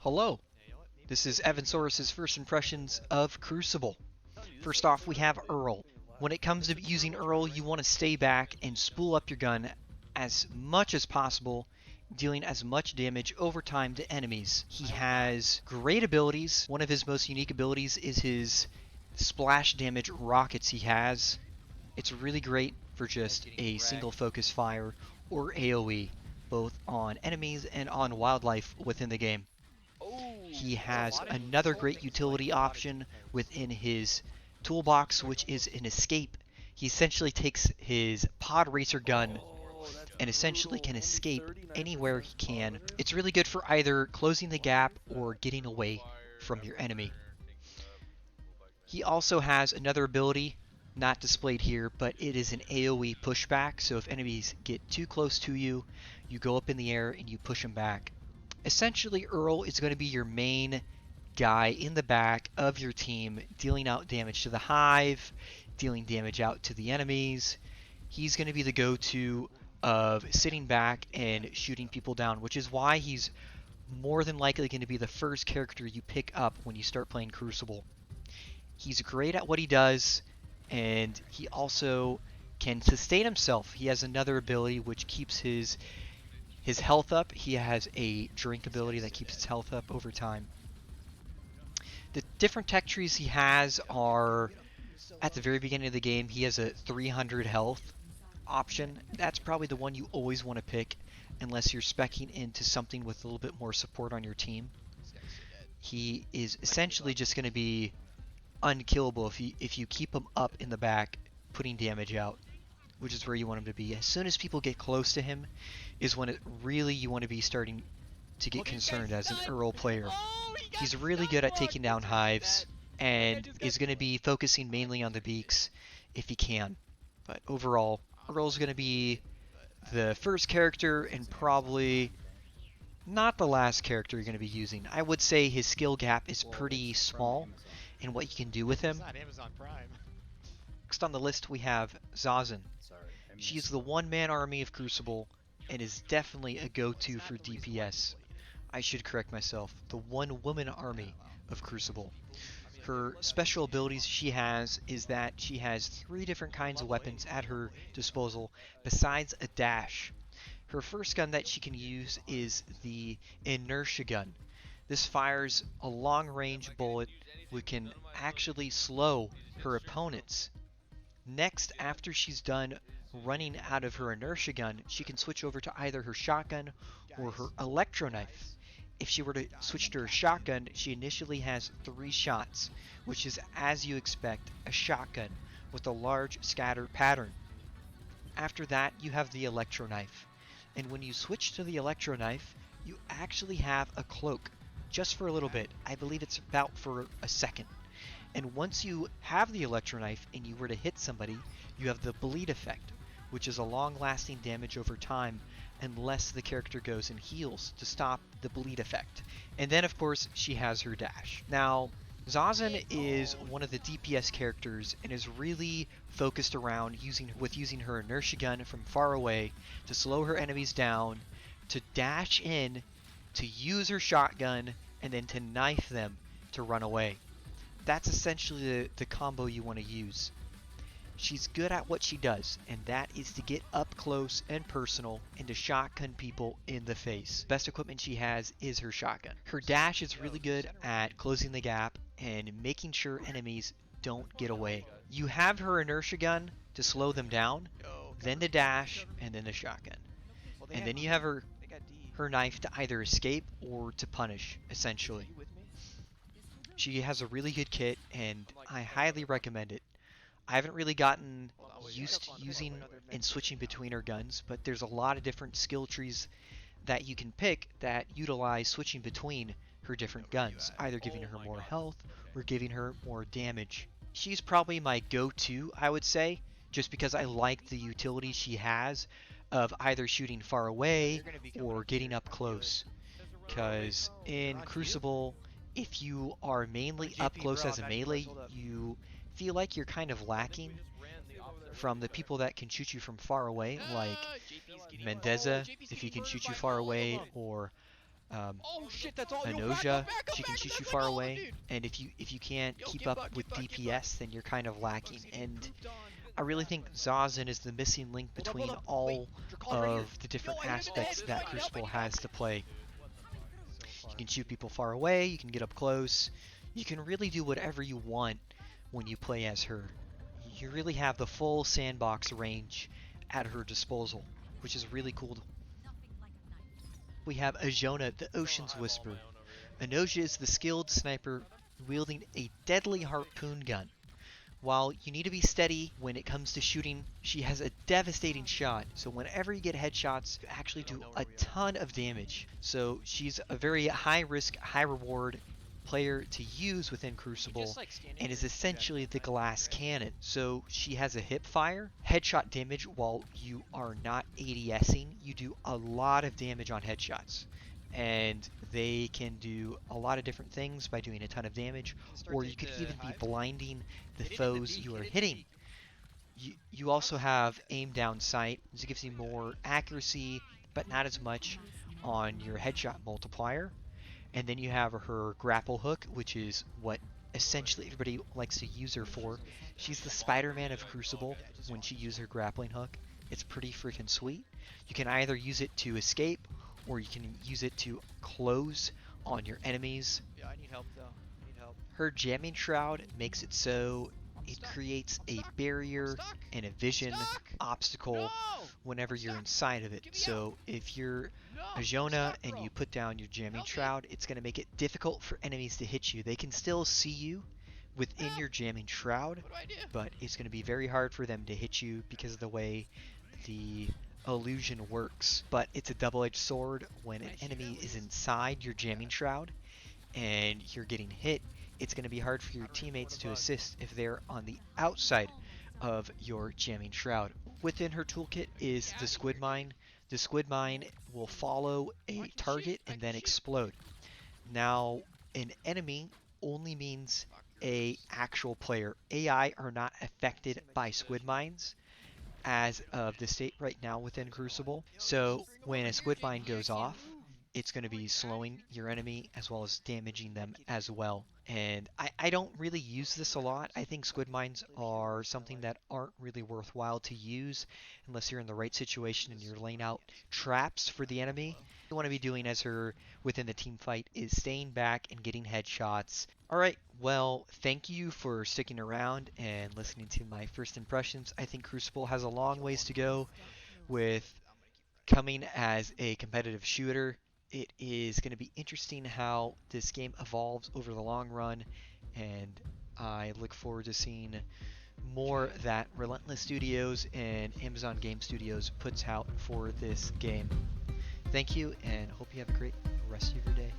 Hello, this is Evansaurus' first impressions of Crucible. First off, we have Earl. When it comes to using Earl, you want to stay back and spool up your gun as much as possible, dealing as much damage over time to enemies. He has great abilities. One of his most unique abilities is his splash damage rockets he has. It's really great for just a single focus fire or AoE, both on enemies and on wildlife within the game. He has another great utility option within his toolbox, which is an escape. He essentially takes his pod racer gun and essentially can escape anywhere he can. It's really good for either closing the gap or getting away from your enemy. He also has another ability, not displayed here, but it is an AoE pushback. So if enemies get too close to you, you go up in the air and you push them back. Essentially, Earl is going to be your main guy in the back of your team, dealing out damage to the hive, dealing damage out to the enemies. He's going to be the go-to of sitting back and shooting people down, which is why he's more than likely going to be the first character you pick up when you start playing Crucible. He's great at what he does, and he also can sustain himself. He has another ability which keeps his health up. He has a drink ability that keeps his health up over time. The different tech trees he has are, at the very beginning of the game, he has a 300 health option. That's probably the one you always want to pick unless you're speccing into something with a little bit more support on your team. He is essentially just going to be unkillable if you keep him up in the back, putting damage out, which is where you want him to be. As soon as people get close to him is when it really you want to be starting to get concerned as an Earl player. He's really good at taking down hives and is going to be focusing mainly on the beaks if he can. But overall, Earl's going to be the first character and probably not the last character you're going to be using. I would say his skill gap is pretty small in what you can do with him. Next on the list we have Sazan. She's the one-man army of Crucible and is definitely a go-to for DPS. I should correct myself, the one-woman army of Crucible. Her special abilities she has is that she has 3 different kinds of weapons at her disposal besides a dash. Her first gun that she can use is the inertia gun. This fires a long-range bullet which can actually slow her opponents. Next, after she's done running out of her inertia gun, she can switch over to either her shotgun or her electro knife. If she were to switch to her shotgun, she initially has 3 shots, which is, as you expect, a shotgun with a large scatter pattern. After that, you have the electro knife. And when you switch to the electro knife, you actually have a cloak, just for a little bit. I believe it's about for a second. And once you have the electro knife and you were to hit somebody, you have the bleed effect, which is a long-lasting damage over time unless the character goes and heals to stop the bleed effect. And then, of course, she has her dash. Now, Sazan is one of the DPS characters and is really focused around using her inertia gun from far away to slow her enemies down, to dash in, to use her shotgun, and then to knife them to run away. That's essentially the combo you want to use. She's good at what she does, and that is to get up close and personal and to shotgun people in the face. Best equipment she has is her shotgun. Her dash is really good at closing the gap and making sure enemies don't get away. You have her inertia gun to slow them down, then the dash, and then the shotgun. And then you have her knife to either escape or to punish, essentially. She has a really good kit, and I highly recommend it. I haven't really gotten used to using and switching between her guns, but there's a lot of different skill trees that you can pick that utilize switching between her different guns, either giving her more health or giving her more damage. She's probably my go-to, I would say, just because I like the utility she has of either shooting far away or getting up close. Because in Crucible, if you are mainly up close as a melee, you feel like you're kind of lacking from the people that can shoot you from far away, like Mendeza, if he can shoot you far away, or Oh shit, that's all. Ajonah, she can shoot you far away, and if you can't keep up with DPS, then you're kind of lacking. And I really think Sazan is the missing link between all of the different aspects that Crucible has to play. You can shoot people far away, you can get up close, you can really do whatever you want when you play as her. You really have the full sandbox range at her disposal, which is really cool. We have Ajonah, the Ocean's Whisper. Ajonah is the skilled sniper wielding a deadly harpoon gun. While you need to be steady when it comes to shooting, she has a devastating shot. So whenever you get headshots, you actually do a ton of damage. So she's a very high risk, high reward player to use within Crucible, and is essentially the glass cannon. So she has a hip fire, headshot damage while you are not ADSing. You do a lot of damage on headshots, and they can do a lot of different things by doing a ton of damage, or you could even be blinding the foes you are hitting. You also have aim down sight, which gives you more accuracy, but not as much on your headshot multiplier. And then you have her grapple hook, which is what essentially everybody likes to use her for. She's the Spider-Man of Crucible when she uses her grappling hook. It's pretty freaking sweet. You can either use it to escape, or you can use it to close on your enemies. Yeah, I need help though. I need help. Her jamming shroud makes it so it creates a barrier and a vision obstacle whenever you're inside of it. So if you're Ajonah and you put down your jamming shroud, it's going to make it difficult for enemies to hit you. They can still see you within your jamming shroud, but it's going to be very hard for them to hit you because of the way the illusion works. But it's a double-edged sword. When an enemy is inside your jamming shroud and you're getting hit, it's going to be hard for your teammates to assist if they're on the outside of your jamming shroud. Within her toolkit is the squid mine. The squid mine will follow a target and then explode. Now, an enemy only means a actual player. AI are not affected by squid mines as of the state right now within Crucible. So when a squid mine goes off, it's going to be slowing your enemy as well as damaging them as well. And I don't really use this a lot. I think squid mines are something that aren't really worthwhile to use unless you're in the right situation and you're laying out traps for the enemy. What you want to be doing as her within the team fight is staying back and getting headshots. Alright, well, thank you for sticking around and listening to my first impressions. I think Crucible has a long ways to go with coming as a competitive shooter. It is going to be interesting how this game evolves over the long run, and I look forward to seeing more that Relentless Studios and Amazon Game Studios puts out for this game. Thank you, and hope you have a great rest of your day.